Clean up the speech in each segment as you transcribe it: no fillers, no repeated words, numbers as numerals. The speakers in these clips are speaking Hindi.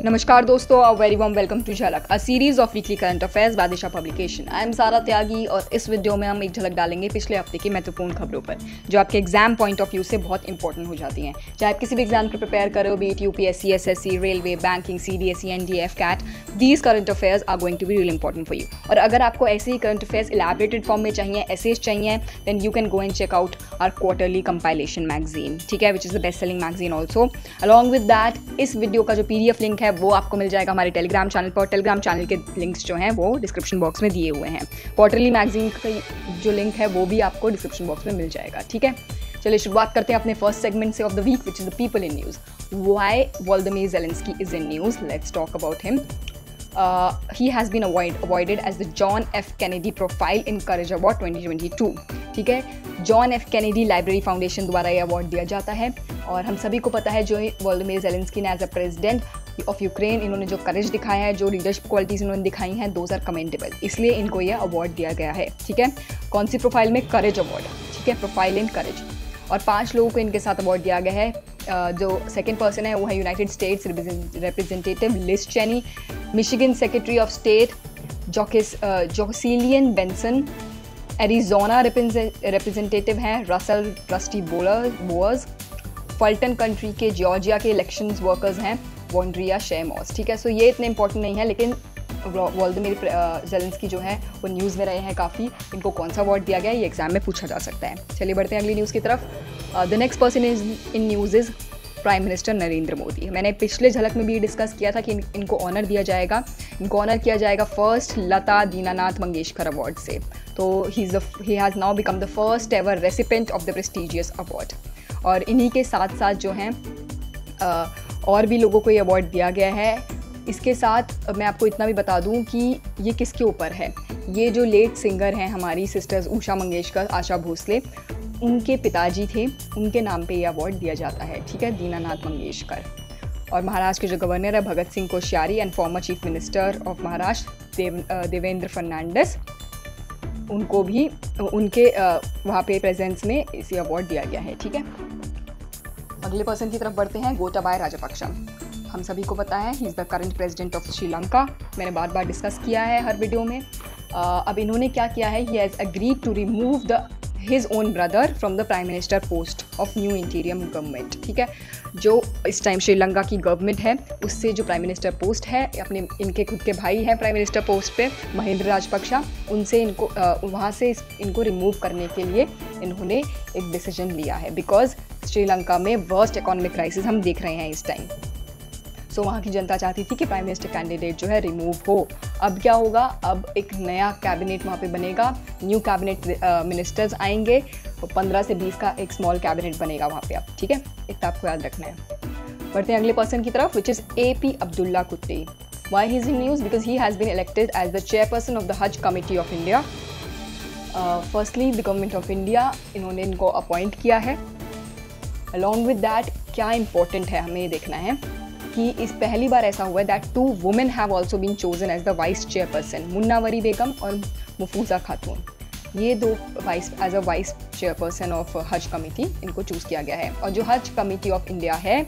नमस्कार दोस्तों, a very warm welcome to Jhalak, a series of weekly current affairs by Disha publication. I am Sara Tyagi और इस वीडियो में हम एक झलक डालेंगे पिछले हफ्ते की महत्वपूर्ण खबरों पर जो आपके एग्जाम पॉइंट ऑफ व्यू से बहुत इंपॉर्टेंट हो जाती हैं। चाहे आप किसी भी एग्जाम को प्रिपेयर करो, be it UPSC, SSC, railway, banking, CDSE, NDA, CAT, these current affairs are going to be really important for you. और अगर आपको ऐसे ही करंट अफेयर्स इलैबोरेटेड फॉर्म में चाहिए, एसेज चाहिए, then you can go and check out our quarterly compilation magazine, ठीक है, which is the best selling magazine also. Along with that इस वीडियो का जो पीडीएफ लिंक है वो आपको मिल जाएगा हमारे टेलीग्राम चैनल पर। टेलीग्राम चैनल के लिंक्स जो हैं वो डिस्क्रिप्शन बॉक्स में दिए हुए हैं। क्वार्टरली मैगजीन का जो लिंक है वो भी आपको डिस्क्रिप्शन बॉक्स में मिल जाएगा, ठीक है। चलिए शुरुआत करते हैं अपने फर्स्ट सेगमेंट से of the week, which is the people in news. Why Volodymyr Zelenskyy is in news, let's talk about him. He has been awarded as the John F. Kennedy Profile in Courage Award 2022, ठीक है। John F Kennedy library foundation द्वारा ये अवार्ड दिया जाता है और हम सभी को पता है जो वोलोदिमीर ज़ेलेंस्की ने as a president of Ukraine इन्होंने जो करेज दिखाया है, जो लीडरशिप क्वालिटीज़ इन्होंने दिखाई हैं, दोज आर कमेंडेबल, इसलिए इनको ये अवार्ड दिया गया है, ठीक है। कौन सी प्रोफाइल में? करेज अवार्ड, ठीक है, प्रोफाइल इन करेज। और 5 लोगों को इनके साथ अवार्ड दिया गया है। जो सेकंड पर्सन है वो है United States representative Liz Cheney, Michigan secretary of state Jocelyn Benson, Arizona representative हैं Russell Rusty Bowers, Fulton country के जॉर्जिया के इलेक्शंस वर्कर्स हैं वॉन्ड्रिया शेमोस, ठीक है। सो ये इतने इंपॉर्टेंट नहीं है, लेकिन वोलोदिमीर ज़ेलेंस्की जो है वो न्यूज़ में रहे हैं काफ़ी। इनको कौन सा अवार्ड दिया गया है ये एग्जाम में पूछा जा सकता है। चलिए बढ़ते हैं अगली न्यूज़ की तरफ। The next person is in news is prime minister Narendra Modi. मैंने पिछले झलक में भी डिस्कस किया था कि इनको ऑनर दिया जाएगा। इनको ऑनर किया जाएगा फर्स्ट लता दीनानाथ मंगेशकर अवार्ड से। तो he has now become the first ever recipient of the prestigious award. और इन्हीं के साथ साथ जो हैं और भी लोगों को ये अवार्ड दिया गया है। इसके साथ मैं आपको इतना भी बता दूं कि ये किसके ऊपर है। ये जो लेट सिंगर हैं हमारी सिस्टर्स उषा मंगेशकर, आशा भोसले, उनके पिताजी थे, उनके नाम पे ये अवार्ड दिया जाता है, ठीक है, दीनानाथ मंगेशकर। और महाराष्ट्र के जो गवर्नर है Bhagat Singh Koshyari and former chief minister of Maharashtra Devendra Fernandes, उनको भी उनके वहाँ पे प्रेजेंस में इसे अवार्ड दिया गया है, ठीक है। अगले पर्सन की तरफ बढ़ते हैं, गोटाबाया राजपक्षा। हम सभी को पता है he is the current president of Sri Lanka. मैंने बार बार डिस्कस किया है हर वीडियो में। अब इन्होंने क्या किया है, he has agreed to remove his own brother from the prime minister post of new interim government, ठीक है। जो इस टाइम श्रीलंका की गवर्नमेंट है उससे जो प्राइम मिनिस्टर पोस्ट है, अपने इनके खुद के भाई हैं प्राइम मिनिस्टर पोस्ट पे, महिंद्रा राजपक्षा, उनसे इनको वहाँ से इनको रिमूव करने के लिए इन्होंने एक डिसीजन लिया है। बिकॉज श्रीलंका में वर्स्ट इकोनॉमिक क्राइसिस हम देख रहे हैं इस टाइम। सो वहाँ की जनता चाहती थी कि प्राइम मिनिस्टर कैंडिडेट जो है रिमूव हो। अब क्या होगा, अब एक नया कैबिनेट वहाँ पे बनेगा, न्यू कैबिनेट मिनिस्टर्स आएंगे, 15 से 20 का एक स्मॉल कैबिनेट बनेगा वहाँ पे अब, ठीक है। इतना आपको याद रखना है। बढ़ते हैं अगले पर्सन की तरफ, which is AP Abdulla Kutty. Why he is in news? Because he has been elected as the chairperson of the Haj committee of India. Firstly the government of India इन्होंने इनको अपॉइंट किया है। अलॉन्ग विद दैट क्या इंपॉर्टेंट है हमें ये देखना है कि इस पहली बार ऐसा हुआ है that 2 women have also been chosen as the vice chairperson, Munnavari Begum और मुफूजा खातून। ये 2 as a vice chairperson of Haj committee इनको चूज़ किया गया है। और जो हज कमेटी ऑफ इंडिया है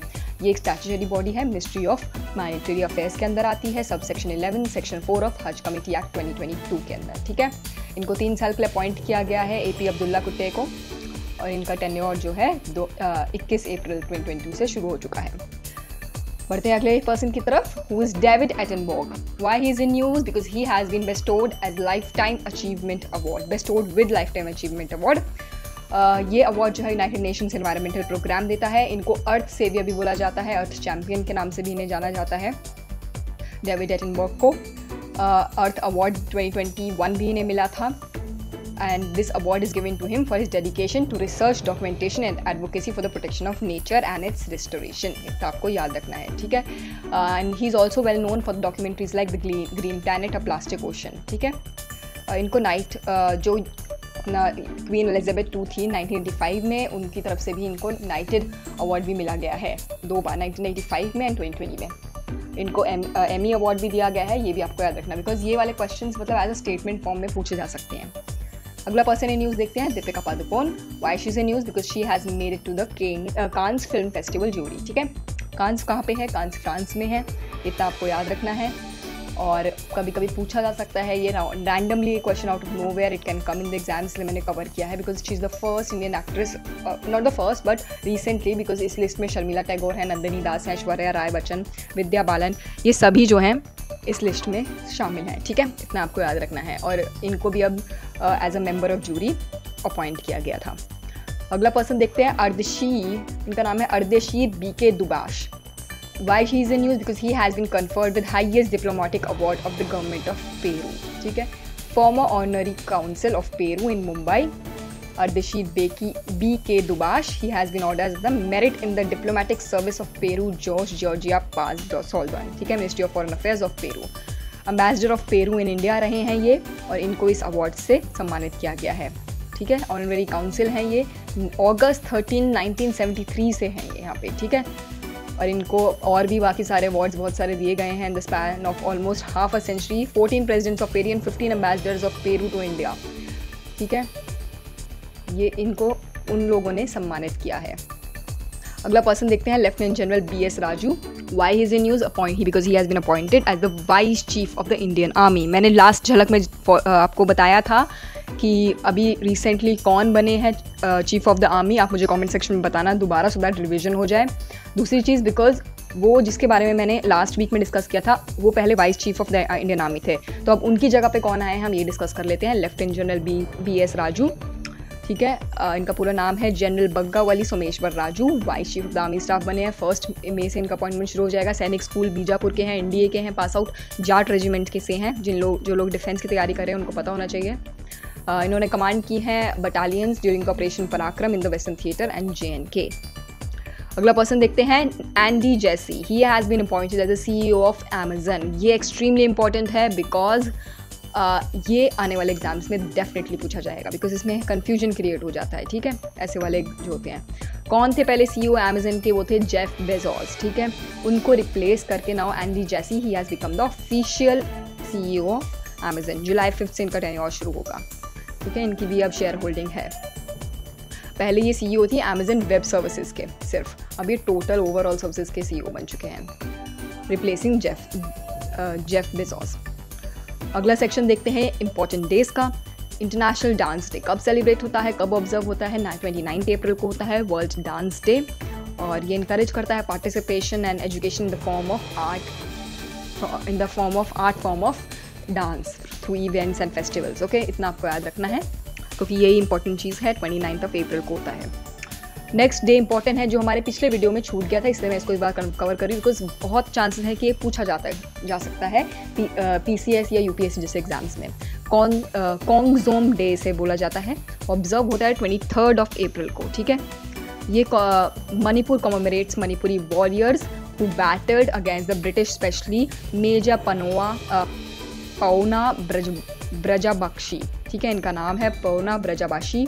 ये एक स्टैट्यूटरी बॉडी है, मिनिस्ट्री ऑफ मॉनेटरी अफेयर्स के अंदर आती है, sub section 11 section 4 of Haj committee act 2022 के अंदर, ठीक है। इनको 3 साल के लिए अपॉइंट किया गया है AP अब्दुल्ला कुट्टे को, और इनका टेन्योर जो है 21 अप्रैल 2022 से शुरू हो चुका है। बढ़ते हैं अगले पर्सन की तरफ, who is David Attenborough. Why he is in news? Because he has been bestowed as life time achievement award, bestowed with life time achievement award. ये अवार्ड जो है यूनाइटेड नेशंस एनवायरमेंटल प्रोग्राम देता है। इनको अर्थ सेवियर भी बोला जाता है, अर्थ चैम्पियन के नाम से भी इन्हें जाना जाता है डेविड एटनबर्ग को। अर्थ अवार्ड 2021 भी इन्हें मिला था। And this award is given to him for his dedication to research, documentation and advocacy for the protection of nature and its restoration. इतना आपको याद रखना है, ठीक है। And he is also well known for the documentaries like The Green Planet, A Plastic Ocean, ठीक है। इनको जो अपना क्वीन एलिजाबेथ II थी 1985 में, उनकी तरफ से भी इनको नाइटेड अवार्ड भी मिला गया है 2 बार, 1985 में एंड 2020 में। इनको एमी अवार्ड भी दिया गया है, ये भी आपको याद रखना, बिकॉज ये वाले क्वेश्चंस मतलब एज अ स्टेटमेंट फॉर्म में पूछे जा सकते हैं। अगला पर्सन इन न्यूज़ देखते हैं, Deepika Padukone. Why she is in news? Because she has made it to the Cannes film festival jury, ठीक है। कांस कहाँ पे है? कांस फ्रांस में है, इतना आपको याद रखना है। और कभी कभी पूछा जा सकता है, ये randomly question out of nowhere, it can come in the exam, इसलिए मैंने कवर किया है because she is the first Indian actress, not the first but recently, because इस लिस्ट में शर्मिला टैगोर है, नंदिनी दास है, ऐश्वर्या राय बच्चन, विद्या बालन, ये सभी जो हैं इस लिस्ट में शामिल हैं। ठीक है, इतना आपको याद रखना है। और इनको भी अब as a member of jury appoint किया गया था। अगला पर्सन देखते हैं, अर्देशीर, इनका नाम है Ardeshir BK Dubash. Why he is in news? Because he has been conferred with highest diplomatic award of the government of Peru. ठीक है, former honorary consul of Peru in Mumbai, Ardeshir BK Dubash, he has been ordered as the merit in the diplomatic service of Peru, Georgia Paz Soldan. ठीक है, Ministry of Foreign Affairs of Peru. Ambassador of Peru in India रहे हैं ये, और इनको इस अवार्ड से सम्मानित किया गया है। ठीक है, ऑनररी काउंसिल हैं ये, अगस्त 13, 1973 से हैं ये यहाँ पे। ठीक है, और इनको और भी बाकी सारे अवार्ड्स बहुत सारे दिए गए हैं in the span of almost half a century. 14 presidents of Peru and 15 ambassadors of Peru to India. ठीक है, ये इनको उन लोगों ने सम्मानित किया है। अगला पर्सन देखते हैं, lieutenant general BS Raju. Why he is in news? Appoint because he has been appointed as the vice chief of the Indian army. मैंने लास्ट झलक में आपको बताया था कि अभी रिसेंटली कौन बने हैं चीफ ऑफ द आर्मी। आप मुझे कमेंट सेक्शन में बताना दोबारा, सो दैट रिविजन हो जाए। दूसरी चीज़, बिकॉज वो जिसके बारे में मैंने लास्ट वीक में डिस्कस किया था, वो पहले vice chief of the Indian army थे, तो अब उनकी जगह पे कौन आए हैं हम ये डिस्कस कर लेते हैं। Lieutenant general BS Raju. ठीक है, इनका पूरा नाम है general बग्गावली Someshwar Raju. Vice chief of the army staff बने हैं। 1 मई से इनका अपॉइंटमेंट शुरू हो जाएगा। सैनिक स्कूल बीजापुर के हैं, NDA के हैं, पास आउट, जाट रेजिमेंट के से हैं। जो लोग डिफेंस की तैयारी कर रहे हैं उनको पता होना चाहिए। इन्होंने कमांड की है battalions during operation Parakram in the western theatre and JNK। अगला पर्सन देखते हैं, Andy Jassy. He has been appointed as the CEO of Amazon। ये एक्सट्रीमली इंपॉर्टेंट है बिकॉज ये आने वाले एग्जाम्स में डेफिनेटली पूछा जाएगा, बिकॉज इसमें कन्फ्यूजन क्रिएट हो जाता है। ठीक है, ऐसे वाले जो होते हैं। कौन थे पहले CEO Amazon के? वो थे जेफ बेजोस। ठीक है, उनको रिप्लेस करके now Andy Jassy, he has become the official CEO of Amazon। जुलाई 5 से इनका टेन्योर शुरू होगा। ठीक है, इनकी भी अब शेयर होल्डिंग है। पहले ये CEO थी Amazon वेब सर्विसेज के सिर्फ, अब ये टोटल ओवरऑल सर्विसेज के CEO बन चुके हैं, रिप्लेसिंग जेफ बेजोस। अगला सेक्शन देखते हैं इंपॉर्टेंट डेज का। इंटरनेशनल डांस डे कब सेलिब्रेट होता है, कब ऑब्जर्व होता है? 29 अप्रैल को होता है वर्ल्ड डांस डे, और ये इनकरेज करता है participation and education in the form of art form of dance through events and festivals. Okay, इतना आपको याद रखना है क्योंकि यही इंपॉर्टेंट चीज़ है। 29 अप्रैल को होता है। नेक्स्ट डे इंपॉर्टेंट है जो हमारे पिछले वीडियो में छूट गया था, इसलिए मैं इसको इस बार कवर कर रही हूँ बिकॉज बहुत चांसेस है कि ये पूछा जा सकता है PCS या UPSC जैसे एग्जाम्स में। कोंगजोम डे से बोला जाता है, ऑब्जर्व होता है 23 अप्रैल को। ठीक है, ये Manipur commemorates Manipuri warriors who battled against the British, specially Major Paona Brajabashi. ठीक है, इनका नाम है पौना ब्रजाबाशी।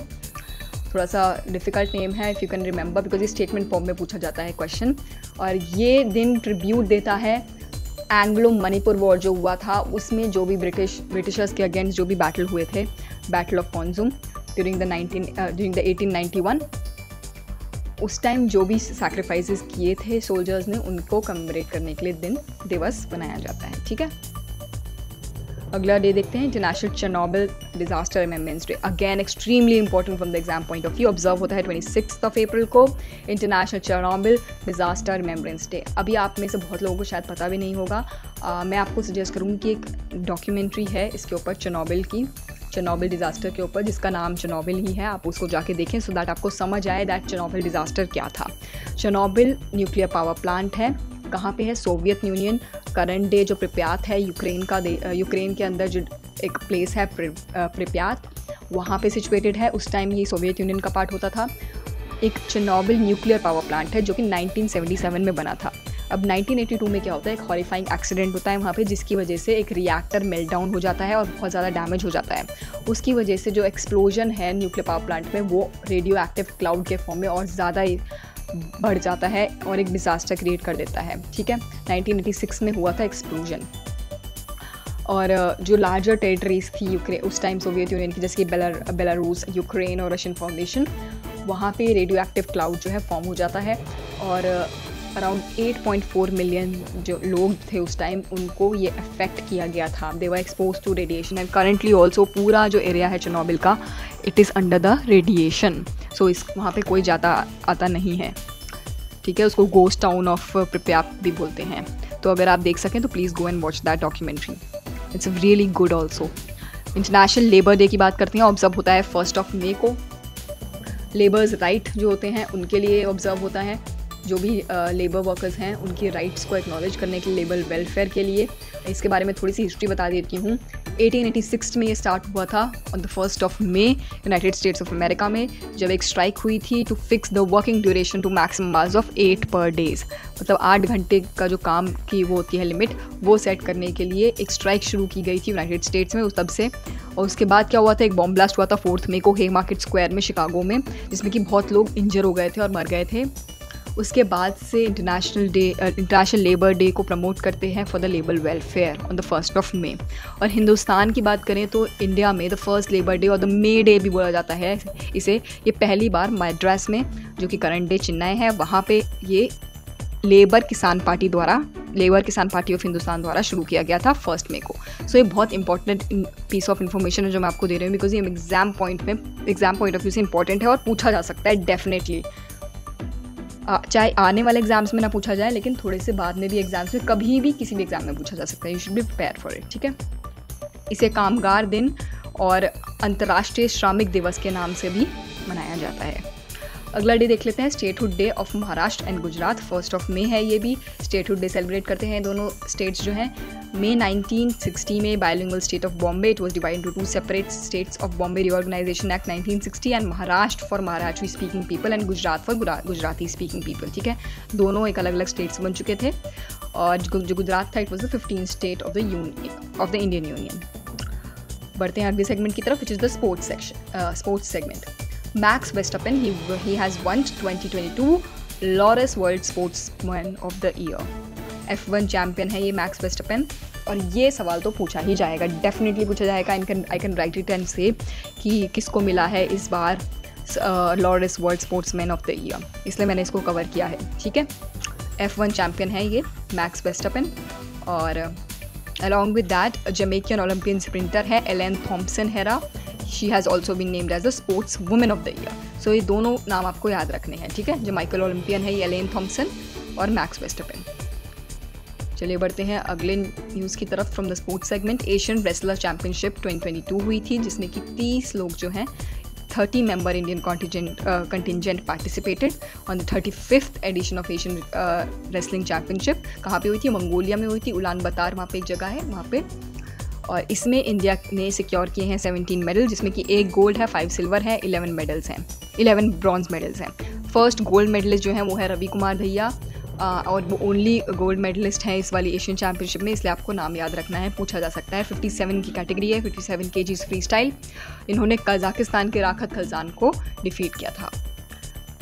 थोड़ा सा डिफ़िकल्ट नेम है, if you can remember, because ये स्टेटमेंट फॉर्म में पूछा जाता है क्वेश्चन। और ये दिन ट्रिब्यूट देता है एंग्लो मणिपुर वॉर जो हुआ था, उसमें जो भी ब्रिटिशर्स के अगेंस्ट जो भी बैटल हुए थे, battle of Konjum during the 1891, उस टाइम जो भी सैक्रिफाइसेस किए थे सोल्जर्स ने, उनको कमेमोरेट करने के लिए दिवस बनाया जाता है। ठीक है, अगला डे देखते हैं, international Chernobyl disaster remembrance day. Again extremely important from the exam point of view. Observe होता है 26 अप्रैल को, international Chernobyl disaster remembrance day. अभी आप में से बहुत लोगों को शायद पता भी नहीं होगा, मैं आपको सजेस्ट करूँगी कि एक डॉक्यूमेंट्री है इसके ऊपर, चेरनोबिल डिज़ास्टर के ऊपर, जिसका नाम चेरनोबिल ही है। आप उसको जाके देखें सो दैट आपको समझ आए दैट चेरनोबिल डिज़ास्टर क्या था। चेरनोबिल न्यूक्लियर पावर प्लांट है, कहाँ पे है? Soviet union. करंट डे जो प्रिप्यात है, यूक्रेन के अंदर जो एक प्लेस है प्रिप्यात, वहाँ पे सिचुएटेड है। उस टाइम ये सोवियत यूनियन का पार्ट होता था। एक चेरनोबिल न्यूक्लियर पावर प्लांट है जो कि 1977 में बना था। अब 1982 में क्या होता है, एक हॉरिफाइंग एक्सीडेंट होता है वहाँ पे, जिसकी वजह से एक रिएक्टर मेल्ट डाउन हो जाता है और बहुत ज़्यादा डैमेज हो जाता है। उसकी वजह से जो एक्सप्लोजन है न्यूक्लियर पावर प्लांट में, वो रेडियो एक्टिव क्लाउड के फॉर्म में और ज़्यादा बढ़ जाता है और एक डिज़ास्टर क्रिएट कर देता है। ठीक है, 1986 में हुआ था एक्सप्लोजन। और जो लार्जर टेरिटरीज थी यूक्रेन उस टाइम सोवियत यूनियन की, जैसे कि बेलारूस, यूक्रेन और रशियन फाउंडेशन, वहाँ पे रेडियो एक्टिव क्लाउड जो है फॉर्म हो जाता है और अराउंड 8.4 मिलियन जो लोग थे उस टाइम, उनको ये अफेक्ट किया गया था। They were expose to radiation and currently also पूरा जो एरिया है चेरनोबिल का, it is under the radiation. So इस वहाँ पे कोई जाता आता नहीं है, ठीक है। उसको गोस्ट टाउन ऑफ प्रिप्यात भी बोलते हैं। तो अगर आप देख सकें तो please go and watch that documentary, it's really good also. International labour day की बात करते हैं, ऑब्जर्व होता है 1 मई को। लेबर्स राइट जो होते हैं उनके लिए ऑब्जर्व होता है, जो भी लेबर वर्कर्स हैं उनकी राइट्स को एक्नॉलेज करने के लिए, लेबर वेलफेयर के लिए। इसके बारे में थोड़ी सी हिस्ट्री बता देती हूँ। 1886 में ये स्टार्ट हुआ था ऑन द 1 मई यूनाइटेड स्टेट्स ऑफ अमेरिका में, जब एक स्ट्राइक हुई थी to fix the working duration to maximum hours of 8 per days. मतलब 8 घंटे का जो काम की वो होती है लिमिट, वो सेट करने के लिए एक स्ट्राइक शुरू की गई थी यूनाइटेड स्टेट्स में उस तब से। और उसके बाद क्या हुआ था, एक बॉम्ब ब्लास्ट हुआ था 4 मई को हेमार्केट स्क्वायर में शिकागो में, जिसमें कि बहुत लोग इंजर हो गए थे और मर गए थे। उसके बाद से इंटरनेशनल लेबर डे को प्रमोट करते हैं for the labour welfare on the 1 मई। और हिंदुस्तान की बात करें तो इंडिया में द फर्स्ट लेबर डे और द मे डे भी बोला जाता है इसे। ये पहली बार मद्रास में, जो कि करंट डे चेन्नई है, वहाँ पे ये लेबर किसान पार्टी ऑफ हिंदुस्तान द्वारा शुरू किया गया था 1 मई को। सो ये बहुत इंपॉर्टेंट पीस ऑफ इन्फॉर्मेशन है जो मैं आपको दे रही हूँ, बिकॉज ये एग्जाम पॉइंट ऑफ व्यू से इंपॉर्टेंट है और पूछा जा सकता है डेफिनेटली। चाहे आने वाले एग्जाम्स में ना पूछा जाए, लेकिन थोड़े से बाद में भी एग्जाम्स में कभी भी किसी भी एग्जाम में पूछा जा सकता है। You should be prepare for it, ठीक है। इसे कामगार दिन और अंतर्राष्ट्रीय श्रमिक दिवस के नाम से भी मनाया जाता है। अगला डे देख लेते हैं, statehood day of Maharashtra and Gujarat. 1 मई है, ये भी स्टेटहुड डे सेलिब्रेट करते हैं दोनों स्टेट्स जो हैं। May 1960 में bilingual state of Bombay, it was divide into 2 separate states of Bombay reorganisation act 1960 and Maharashtra for Maharashtri speaking people and Gujarat for Gujarati speaking people, ठीक है। दोनों एक अलग अलग स्टेट्स बन चुके थे। और जो गुजरात था, it was the 15th state of the Indian union. बढ़ते हैं अगले सेगमेंट की तरफ, which is the sports segment. Max Verstappen, he has won 2022 Laureus world sportsman of the year. F1 champion है ये मैक्स वेस्टपेन, और ये सवाल तो पूछा ही जाएगा, डेफिनेटली पूछा जाएगा। I can write it and say कि किसको मिला है इस बार Laureus world sportsman of the year, इसलिए मैंने इसको कवर किया है, ठीक है। F1 चैम्पियन है ये मैक्स वेस्टपेन। और along with that Jamaican Olympian sprinter है Elaine Thompson Herah, she has also been named as the sports women of the year. So ये दोनों नाम आपको याद रखने हैं, ठीक है। जमैकियन ओलंपियन है ये एलेन थॉम्पसन और मैक्स वेस्टपेन। चलिए बढ़ते हैं अगले न्यूज़ की तरफ from the sports segment. Asian wrestler championship 2022 हुई थी, जिसमें कि 30 लोग जो हैं 30 member Indian contingent participated on the 35th edition of Asian wrestling championship. कहाँ पे हुई थी? मंगोलिया में हुई थी, उलान बतार वहाँ पे एक जगह है वहाँ पे। और इसमें इंडिया ने सिक्योर किए हैं 17 मेडल, जिसमें कि 1 गोल्ड है, 5 सिल्वर है, 11 ब्रॉन्ज मेडल्स हैं। फर्स्ट गोल्ड मेडलिस्ट जो है वो है रवि कुमार भैया, और वो ओनली गोल्ड मेडलिस्ट हैं इस वाली एशियन चैम्पियनशिप में, इसलिए आपको नाम याद रखना है, पूछा जा सकता है। 57 की कैटेगरी है, 57 kg फ्री स्टाइल। इन्होंने कजाकिस्तान के राखत खलजान को डिफीट किया था।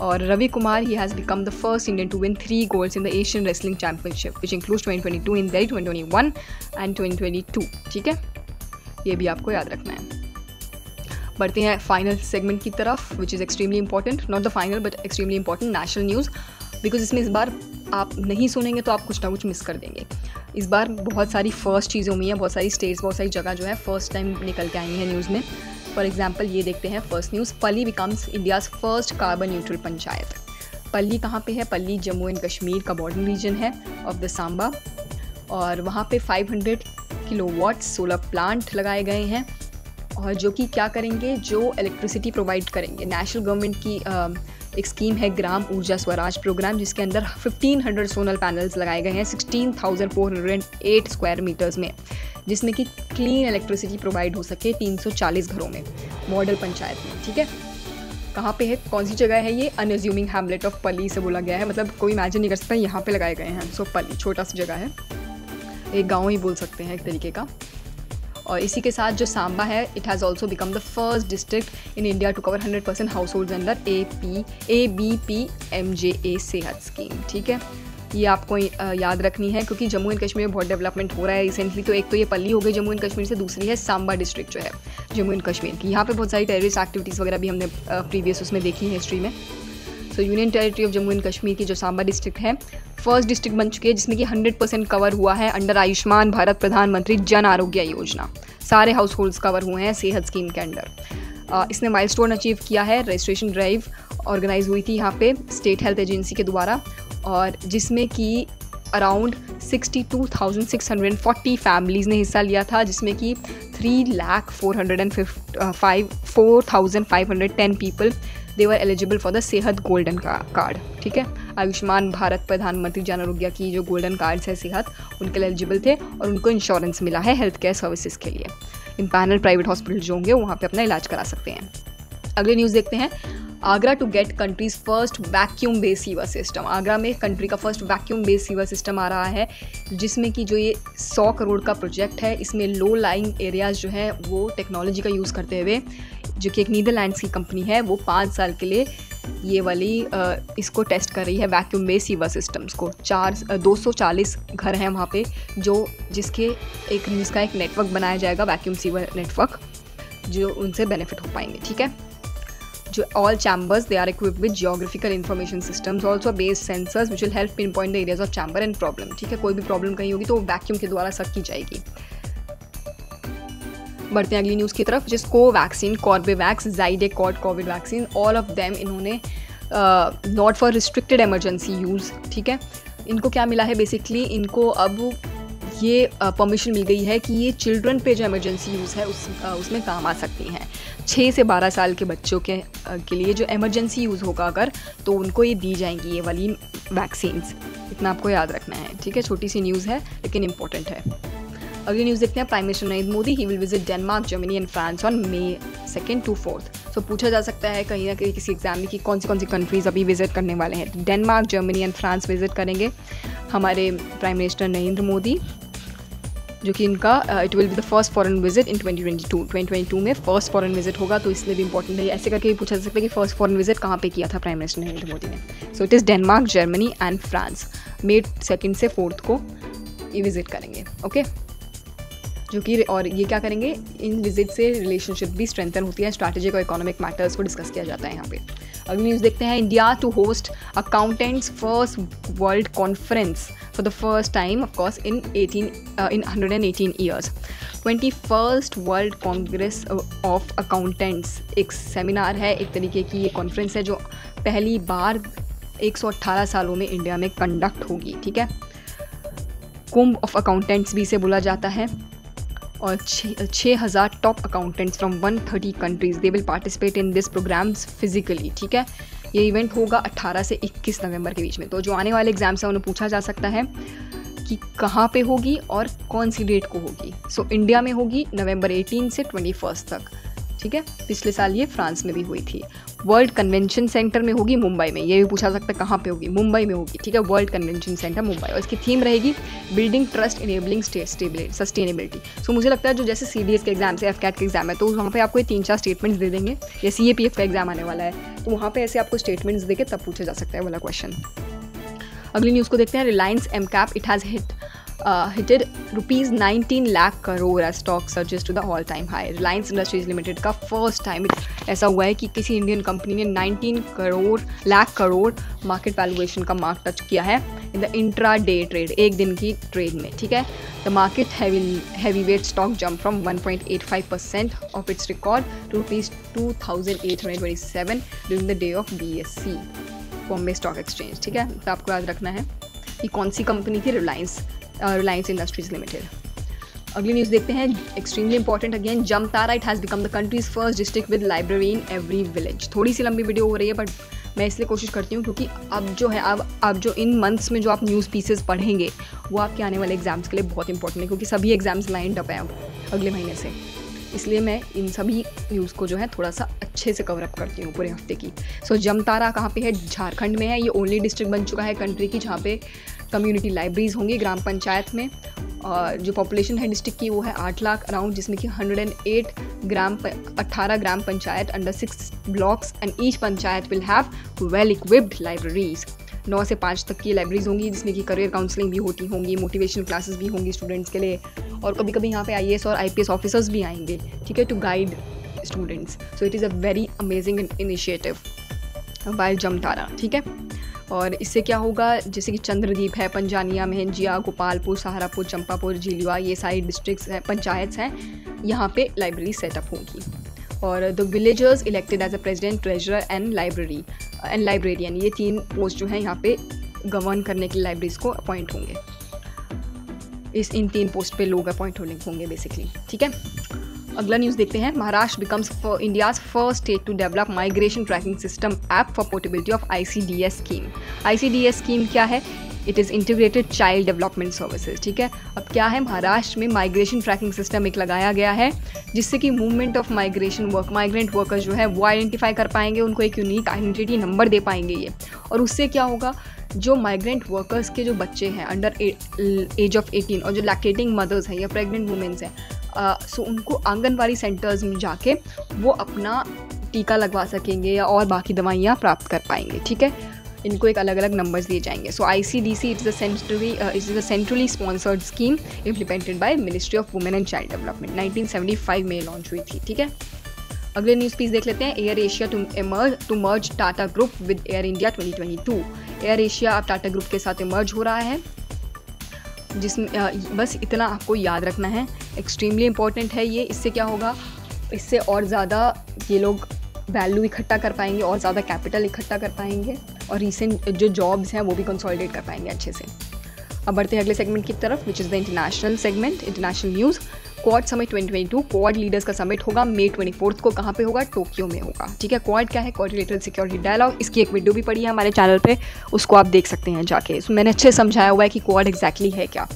और Ravi Kumar, he has become the first Indian to win 3 golds in the Asian wrestling championship which includes 2022 in Delhi, 2021 and 2022, ठीक है। ये भी आपको याद रखना है। बढ़ते हैं फाइनल सेगमेंट की तरफ, which is extremely important, not the final but extremely important national news, because इसमें इस बार आप नहीं सुनेंगे तो आप कुछ ना कुछ मिस कर देंगे। इस बार बहुत सारी फर्स्ट चीज़ें हुई हैं, बहुत सारी स्टेट्स, बहुत सारी जगह जो है फर्स्ट टाइम निकल के आई हैं न्यूज़ में। फॉर एग्जाम्पल ये देखते हैं फर्स्ट न्यूज़, पल्ली becomes India's first carbon neutral panchayat. पल्ली कहाँ पे है? पल्ली जम्मू एंड कश्मीर का बॉर्डर रीजन है ऑफ द सांबा, और वहाँ पे 500 किलोवाट सोलर प्लांट लगाए गए हैं, और जो कि क्या करेंगे, जो इलेक्ट्रिसिटी प्रोवाइड करेंगे। नेशनल गवर्नमेंट की एक स्कीम है ग्राम ऊर्जा स्वराज प्रोग्राम, जिसके अंदर 1500 सोलर पैनल्स लगाए गए हैं 16,408 स्क्वायर मीटर्स में, जिसमें कि क्लीन इलेक्ट्रिसिटी प्रोवाइड हो सके 340 घरों में, मॉडल पंचायत में, ठीक है। कहाँ पे है, कौन सी जगह है ये? अनअज्यूमिंग हैमलेट ऑफ पल्ली से बोला गया है, मतलब कोई इमेजिन नहीं कर सकता यहाँ पे लगाए गए हैं। सो पल्ली छोटा सी जगह है, एक गाँव ही बोल सकते हैं एक तरीके का। और इसी के साथ जो सांबा है, it has also become the first district in India to cover 100% household under ABPMJA Sehat scheme, ठीक है। ये आपको याद रखनी है, क्योंकि जम्मू एंड कश्मीर में बहुत डेवलपमेंट हो रहा है रिसेंटली। तो एक तो ये पल्ली हो गई जम्मू एंड कश्मीर से, दूसरी है सांबा डिस्ट्रिक्ट जो है जम्मू एंड कश्मीर की। यहाँ पे बहुत सारी टेररिस्ट एक्टिविटीज़ वगैरह भी हमने प्रीवियस उसमें देखी है हिस्ट्री में। सो union territory of Jammu and Kashmir की जो सांबा डिस्ट्रिक्ट है, फर्स्ट डिस्ट्रिक्ट बन चुकी है जिसमें कि 100% कवर हुआ है अंडर आयुष्मान भारत प्रधानमंत्री जन आरोग्य योजना। सारे हाउस होल्ड्स कवर हुए हैं सेहत स्कीम के अंडर। इसने माइलस्टोन अचीव किया है। रजिस्ट्रेशन ड्राइव ऑर्गेनाइज हुई थी यहाँ पे स्टेट हेल्थ एजेंसी के द्वारा, और जिसमें कि अराउंड 62,640 फैमिलीज़ ने हिस्सा लिया था, जिसमें कि 3,405,510 people they were eligible for the सेहत गोल्डन कार्ड। ठीक है, आयुष्मान भारत प्रधानमंत्री जन आरोग्य की जो गोल्डन कार्ड्स है सेहत, उनके लिए एलिजिबल थे और उनको इंश्योरेंस मिला है हेल्थ केयर सर्विसेज के लिए। इन पैनल प्राइवेट हॉस्पिटल जो होंगे वहाँ पे अपना इलाज करा सकते हैं। अगले न्यूज़ देखते हैं। Agra to get country's first vacuum based sewer system. Agra में कंट्री का first vacuum based sewer system आ रहा है, जिसमें कि जो ये 100 करोड़ का प्रोजेक्ट है, इसमें लो लाइंग एरियाज़ जो है वो टेक्नोलॉजी का यूज़ करते हुए, जो कि एक नीदरलैंड्स की कंपनी है, वो 5 साल के लिए ये वाली इसको टेस्ट कर रही है वैक्यूम बेस्ड सीवर सिस्टम्स को। 240 घर हैं वहाँ पे जिसका एक नेटवर्क बनाया जाएगा, वैक्यूम सीवर नेटवर्क, जो उनसे बेनिफिट हो पाएंगे। ठीक है, जो all chambers they are equipped with geographical information systems also based sensors which will help pinpoint the areas of chamber and problem। ठीक है, कोई भी प्रॉब्लम कहीं होगी तो वो वैक्यूम के द्वारा सर्च की जाएगी। बढ़ते हैं अगली न्यूज़ की तरफ, जिस कोवैक्सीन, कॉर्बेवैक्स, ज़ाइडेकॉट Covid vaccine, all of them इन्होंने not for restricted emergency use. ठीक है, इनको क्या मिला है, बेसिकली इनको अब ये परमिशन मिल गई है कि ये चिल्ड्रन पे जो इमरजेंसी यूज़ है उसमें काम आ सकती हैं। 6 से 12 साल के बच्चों के लिए जो इमरजेंसी यूज़ होगा अगर, तो उनको ये दी जाएंगी ये वाली वैक्सीन्स। इतना आपको याद रखना है। ठीक है, छोटी सी न्यूज़ है लेकिन इंपॉर्टेंट है। अगली न्यूज़ देखते हैं। Prime minister Narendra Modi he will visit Denmark, Germany and France on May 2 to 4। सो पूछा जा सकता है कहीं ना कहीं किसी एग्जाम में कि कौन सी कंट्रीज़ अभी विजिट करने वाले हैं। Denmark, Germany and France visit करेंगे हमारे प्राइम मिनिस्टर नरेंद्र मोदी, जो कि इनका it will be the first foreign visit in 2022 में फर्स्ट फॉरेन विजिट होगा, तो इसलिए भी इंपॉर्टेंट है। ऐसे करके भी पूछा जा सकता है कि फर्स्ट फॉरेन विजिट कहाँ पे किया था प्राइम मिनिस्टर नरेंद्र मोदी ने। सो it is Denmark, Germany and France. May 2 से 4 को ये विजिट करेंगे। ओके, जो कि और ये क्या करेंगे, इन विजिट से रिलेशनशिप भी स्ट्रेंथन होती है, स्ट्रैटेजिक और इकोनॉमिक मैटर्स को डिस्कस किया जाता है यहाँ पे। अगली न्यूज़ देखते हैं। India to host accountants first world conference for the first time of course in 118 years. 21st world congress of accountants एक सेमिनार है, एक तरीके की ये कॉन्फ्रेंस है जो पहली बार 118 सालों में इंडिया में कंडक्ट होगी। ठीक है, कुंभ ऑफ अकाउंटेंट्स भी इसे बोला जाता है, और 6,000 top accountants from 130 countries they will participate in this programs physically. ठीक है, ये इवेंट होगा 18 से 21 नवंबर के बीच में। तो जो आने वाले एग्जाम्स हैं उन्हें पूछा जा सकता है कि कहाँ पे होगी और कौन सी डेट को होगी। सो इंडिया में होगी नवंबर 18 से 21 तक। ठीक है, पिछले साल ये फ्रांस में भी हुई थी। वर्ल्ड कन्वेंशन सेंटर में होगी मुंबई में, ये भी पूछा सकता है कहाँ पे होगी, मुंबई में होगी। ठीक है, वर्ल्ड कन्वेंशन सेंटर मुंबई, और इसकी थीम रहेगी building trust enabling state sustainability. So मुझे लगता है जो जैसे CDS के एग्जाम से FCAT के एग्जाम है, तो वहाँ पे आपको ये 3-4 स्टेटमेंट्स दे देंगे, या CAPF का एग्जाम आने वाला है तो वहाँ पे ऐसे आपको स्टेटमेंट्स देके तब पूछा जा सकता है वाला क्वेश्चन। अगली न्यूज़ को देखते हैं। Reliance MCAP it has hitted ₹19 lakh crore as stock surges to the all time high. Reliance Industries Limited का फर्स्ट टाइम ऐसा हुआ है कि किसी इंडियन कंपनी ने 19 लाख करोड़ मार्केट वैल्यूएशन का मार्क टच किया है in the intraday trade, एक दिन की ट्रेड में। ठीक है, the market heavyweight stock jump from 1.85% of its record to ₹2,827 during the day of BSE Bombay stock exchange. ठीक है, तो आपको याद रखना है कि कौन सी कंपनी थी, रिलायंस इंडस्ट्रीज लिमिटेड। अगली न्यूज़ देखते हैं, extremely important again. Jamtara it has become the countries first district with library in every village. थोड़ी सी लंबी वीडियो हो रही है बट मैं इसलिए कोशिश करती हूँ क्योंकि अब जो है अब जो इन मंथ्स में जो आप न्यूज़ पीसेस पढ़ेंगे वो आपके आने वाले एग्जाम्स के लिए बहुत इंपॉर्टेंट है, क्योंकि सभी एग्जाम्स लाइंड अप हैं अब अगले महीने से। इसलिए मैं इन सभी न्यूज़ को जो है थोड़ा सा अच्छे से कवर अप करती हूँ पूरे हफ्ते की। सो जमतारा कहाँ पे है, झारखंड में है। ये ओनली डिस्ट्रिक्ट बन चुका है कंट्री की जहाँ पे कम्युनिटी लाइब्रेरीज होंगी ग्राम पंचायत में, और जो पॉपुलेशन है डिस्ट्रिक्ट की वो है 8 लाख अराउंड, जिसमें कि 18 ग्राम panchayat under 6 blocks and each panchayat will have well equipped libraries. 9 से 5 तक की लाइब्रेरीज होंगी जिसमें कि करियर काउंसलिंग भी होती होंगी, मोटिवेशन क्लासेस भी होंगी स्टूडेंट्स के लिए, और कभी कभी यहाँ पे IAS और IPS ऑफिसर्स भी आएंगे। ठीक है, to guide students. So it is a very amazing initiative by Jamtara. ठीक है, और इससे क्या होगा, जैसे कि चंद्रदीप है, पंजानिया, मेहंजिया, गोपालपुर, सहारापुर, चंपापुर, झिलुआ, ये सारी डिस्ट्रिक्ट्स हैं, पंचायत हैं, यहाँ पे लाइब्रेरी सेटअप होगी। और the villagers elected as a president, treasurer and librarian, ये 3 पोस्ट जो हैं यहाँ पे गवर्न करने के लिए लाइब्रेरीज को अपॉइंट होंगे। इन 3 पोस्ट पे लोग अपॉइंट होंगे बेसिकली, ठीक है। अगला न्यूज़ देखते हैं। Maharashtra becomes India's first state to develop migration tracking system app for portability of ICDS scheme. ICDS scheme क्या है? It is integrated child development services, ठीक है। अब क्या है, महाराष्ट्र में माइग्रेशन ट्रैकिंग सिस्टम एक लगाया गया है, जिससे कि मूवमेंट ऑफ माइग्रेंट वर्कर्स जो है वो आइडेंटिफाई कर पाएंगे, उनको एक यूनिक आइडेंटिटी नंबर दे पाएंगे ये। और उससे क्या होगा, जो माइग्रेंट वर्कर्स के जो बच्चे हैं अंडर एज ऑफ 18 और जो लैक्टेटिंग मदर्स हैं या प्रेग्नेंट वुमेंस हैं, सो उनको आंगनवाड़ी सेंटर्स में जाके वो अपना टीका लगवा सकेंगे या और बाकी दवाइयाँ प्राप्त कर पाएंगे, ठीक है। इनको एक अलग अलग नंबर्स दिए जाएंगे। सो ICDC it is a centrally sponsored scheme implemented by ministry of women and child development, 1975 में लॉन्च हुई थी, ठीक है। अगले न्यूज़ पीस देख लेते हैं। Air Asia to merge Tata group with Air India 2022। Air Asia अब टाटा ग्रुप के साथ इमर्ज हो रहा है, जिसमें बस इतना आपको याद रखना है, एक्सट्रीमली इंपॉर्टेंट है ये। इससे क्या होगा, इससे और ज़्यादा ये लोग वैल्यू इकट्ठा कर पाएंगे और ज़्यादा कैपिटल इकट्ठा कर पाएंगे और रिसेंट जो जॉब्स हैं वो भी कंसोलिडेट कर पाएंगे अच्छे से। अब बढ़ते हैं अगले सेगमेंट की तरफ, which is the international segment, international news. Quad summit 2022, quad leaders का समिट होगा May 24 को। कहाँ पे होगा? टोक्यो में होगा, ठीक है। क्वाड क्या है? Quadrilateral security dialogue. इसकी एक वीडियो भी पड़ी है हमारे चैनल पे, उसको आप देख सकते हैं जाके। इसमें मैंने अच्छे समझाया हुआ है कि क्वाड एग्जैक्टली है क्या।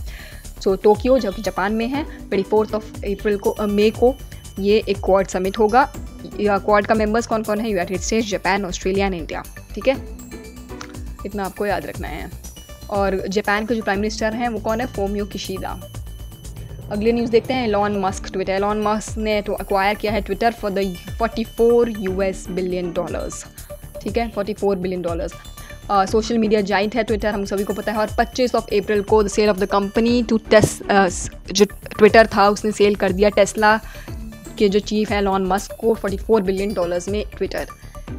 सो टोक्यो जो कि जापान में है, 24 मई को ये एक क्वाड समिट होगा। क्वाड का मेंबर्स कौन कौन है? United states, Japan, Australia and India, ठीक है। इतना आपको याद रखना है। और जापान के जो प्राइम मिनिस्टर हैं वो कौन है? Fumio Kishida. अगले न्यूज़ देखते हैं। Elon Musk, Twitter. Elon Musk ने तो अक्वायर किया है ट्विटर फॉर द $44 बिलियन, ठीक है, $44 बिलियन। सोशल मीडिया जाइंट है ट्विटर, हम सभी को पता है। और 25 अप्रैल को the sale of the company to जो ट्विटर था उसने सेल कर दिया टेस्ला के जो चीफ है एलॉन मस्क को $44 बिलियन में ट्विटर,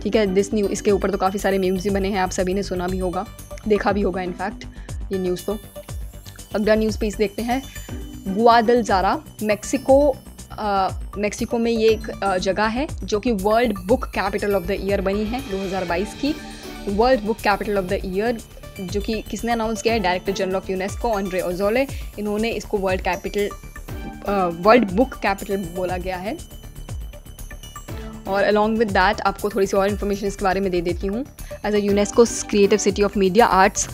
ठीक है। इसके ऊपर तो काफ़ी सारे मीम्स भी बने हैं, आप सभी ने सुना भी होगा, देखा भी होगा इनफैक्ट ये न्यूज़ तो। अगला न्यूज़ पीस देखते हैं। गुआदलजारा, मेक्सिको में ये एक जगह है जो कि world book capital of the year बनी है 2022 की। World book capital of the year जो कि किसने अनाउंस किया है? Director general of UNESCO Audrey Azoulay. इन्होंने इसको वर्ल्ड बुक कैपिटल बोला गया है। और अलॉन्ग विद दैट आपको थोड़ी सी और इन्फॉर्मेशन इसके बारे में दे देती हूँ। As a UNESCO creative city of media arts,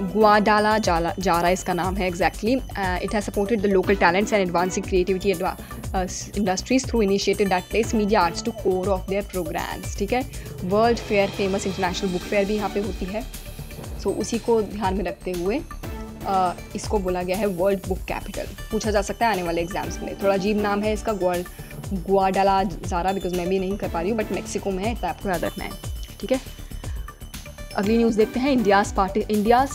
Guadalajara इसका नाम है exactly. It has supported the local talents and advancing creativity industries through initiative that place media arts to core of their programs, ठीक है। World fair, famous international book fair भी यहाँ पे होती है। सो उसी को ध्यान में रखते हुए इसको बोला गया है वर्ल्ड बुक कैपिटल। पूछा जा सकता है आने वाले एग्जाम्स में। थोड़ा अजीब नाम है इसका, गुआडालाजारा, बिकॉज मैं भी नहीं कर पा रही हूँ, बट मेक्सिको में है, तो आपको याद रखना है, ठीक है। अगली न्यूज़ देखते हैं। India's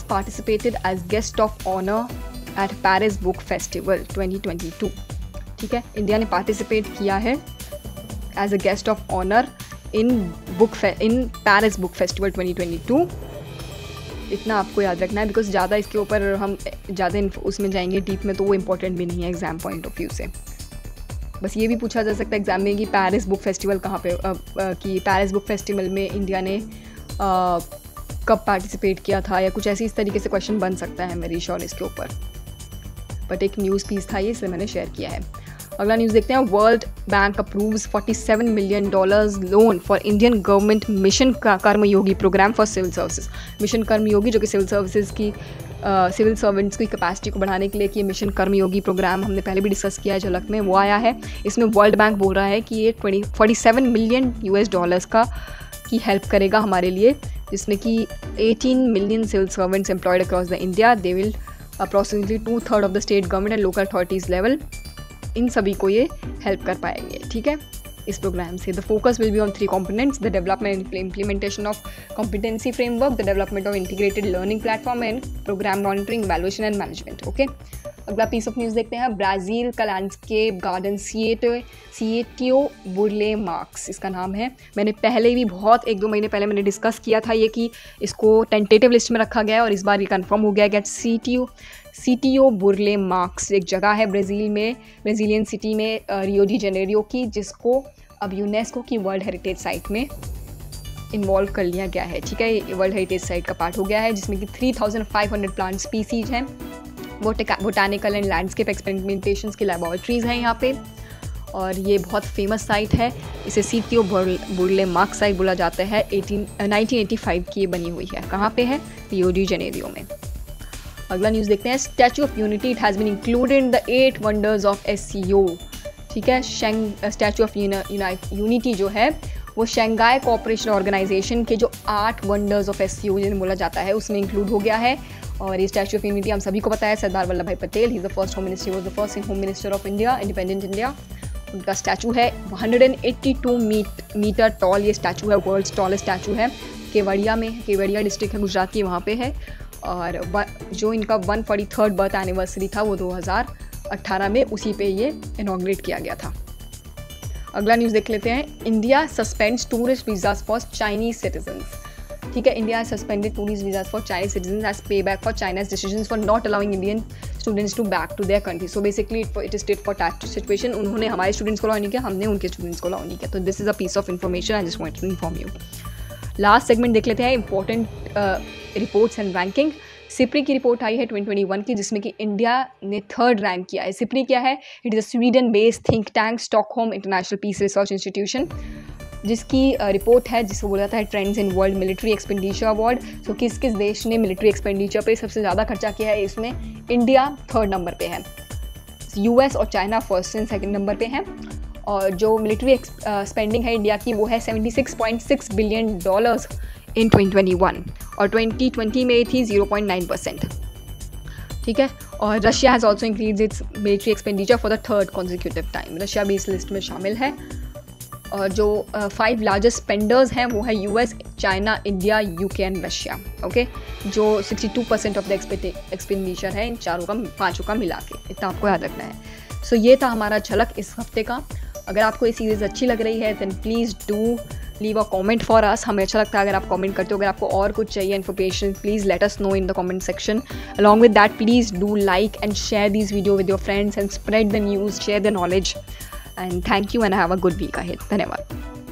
participated as guest of honour at Paris book festival 2022, ठीक है। इंडिया ने पार्टिसिपेट किया है as a guest of honour in Paris book festival 2022। इतना आपको याद रखना है, बिकॉज ज़्यादा इसके ऊपर हम ज़्यादा उसमें जाएंगे डीप में तो वो इम्पोर्टेंट भी नहीं है एग्ज़ाम पॉइंट ऑफ व्यू से। बस ये भी पूछा जा सकता है एग्ज़ाम में कि पेरिस बुक फेस्टिवल कहाँ पे कि पेरिस बुक फेस्टिवल में इंडिया ने कब पार्टिसिपेट किया था, या कुछ ऐसी इस तरीके से क्वेश्चन बन सकता है मेरी श्योर इसके ऊपर। बट एक न्यूज़ पीस था ये, इसलिए मैंने शेयर किया है। अगला न्यूज़ देखते हैं। World Bank approves $47 million loan for Indian government mission Karmayogi program for civil services. Mission Karmayogi जो कि सिविल सर्वेंट्स की कैपेसिटी को बढ़ाने के लिए कि ये मिशन कर्मयोगी प्रोग्राम हमने पहले भी डिस्कस किया है झलक में, वो आया है। इसमें वर्ल्ड बैंक बोल रहा है कि ये $47 मिलियन का की हेल्प करेगा हमारे लिए, जिसमें कि 18 million civil servants employed across the India. They will approximately 2/3 of the state government and local authorities level, इन सभी को ये हेल्प कर पाएंगे, ठीक है, इस प्रोग्राम से। The focus will be on 3 components: the development implementation of competency framework, the development of integrated learning platform and program monitoring, valuation and management, okay. अगला पीस ऑफ न्यूज़ देखते हैं। ब्राज़ील का landscape garden Sitio Burle Marx इसका नाम है। मैंने पहले भी बहुत 1-2 महीने पहले मैंने डिस्कस किया था ये कि इसको टेंटेटिव लिस्ट में रखा गया है और इस बार ये कंफर्म हो गया कि सिटियो बुरले मार्क्स एक जगह है ब्राज़ीलियन सिटी में रियो डी जेनेरियो की, जिसको अब यूनेस्को की वर्ल्ड हेरिटेज साइट में इन्वॉल्व कर लिया गया है। ठीक है, ये वर्ल्ड हेरिटेज साइट का पार्ट हो गया है, जिसमें कि 3500 प्लांट स्पीसीज हैं। बोटानिकल एंड लैंडस्केप एक्सपेरिमेंटेशंस की लैबोरेटरीज़ हैं यहाँ पे, और ये बहुत फेमस साइट है। इसे सिटियो बुरले मार्क्स साइट बोला जाता है। 1985 की ये बनी हुई है। कहाँ पे है? रियो डी जेनेरियो में। अगला न्यूज़ देखते हैं। Statue of Unity it has been included in the 8 wonders of SCO। ठीक है, स्टैचू ऑफ यूनिटी जो है वो शंघाई कोऑपरेशन ऑर्गेनाइजेशन के जो 8 वंडर्स ऑफ SCO जिन्हें बोला जाता है उसमें इंक्लूड हो गया है। और ये स्टैचू ऑफ यूनिटी हम सभी को पता है, सरदार वल्लभ भाई Patel, he is the first home minister, was the first home minister of India, independent India. उनका स्टैचू है 182 मीटर टॉल। ये स्टैचू है, वर्ल्ड्स टॉलेस्ट स्टैचू है। केवड़िया में, केवड़िया डिस्ट्रिक्ट है गुजरात की, वहाँ पे है। और जो इनका 143rd बर्थ एनिवर्सरी था वो 2018 में उसी पे ये इनॉग्रेट किया गया था। अगला न्यूज़ देख लेते हैं। India suspends tourist visas for Chinese citizens. ठीक है, India suspended tourist visas for Chinese citizens as pay back for China's decisions for not allowing Indian students to back to their country. So basically it is tit for tat situation. उन्होंने हमारे स्टूडेंट्स को अलाउ नहीं किया, हमने उनके स्टूडेंट्स को अलाउ नहीं किया। तो this is a piece of information, I just want to inform you. Last segment देख लेते हैं, important reports and ranking. SIPRI की रिपोर्ट आई है 2021 की, जिसमें कि इंडिया ने 3rd रैंक किया है। सिप्री क्या है? It is a Sweden based think tank, Stockholm international peace research institution, जिसकी रिपोर्ट है जिसको बोला जाता है trends in world military expenditure award. So किस किस देश ने मिलिट्री एक्सपेंडिचर पे सबसे ज़्यादा खर्चा किया है, इसमें इंडिया 3rd नंबर पे है, US और China 1st and 2nd number पे हैं। और जो मिलिट्री स्पेंडिंग है इंडिया की वो है $76.6 बिलियन इन 2021, और 2020 में थी 0.9%। ठीक है, और Russia has also increase its military expenditure for the 3rd consecutive time. Russia भी इस लिस्ट में शामिल है। और जो 5 लार्जेस्ट स्पेंडर्स हैं वो है US, China, India, UK and Russia. Okay, जो 62% ऑफ द एक्सपेंडिचर है इन पाँचों का मिला के, इतना आपको याद रखना है। सो ये था हमारा झलक इस हफ्ते का। अगर आपको ये सीरीज़ अच्छी लग रही है then please do leave a comment for us. हमें अच्छा लगता है अगर आप कमेंट करते हो। अगर आपको और कुछ चाहिए information, please let us know in the comment section. Along with that please do like and share this video with your friends and spread the news, share the knowledge, and thank you and have a good week ahead. धन्यवाद।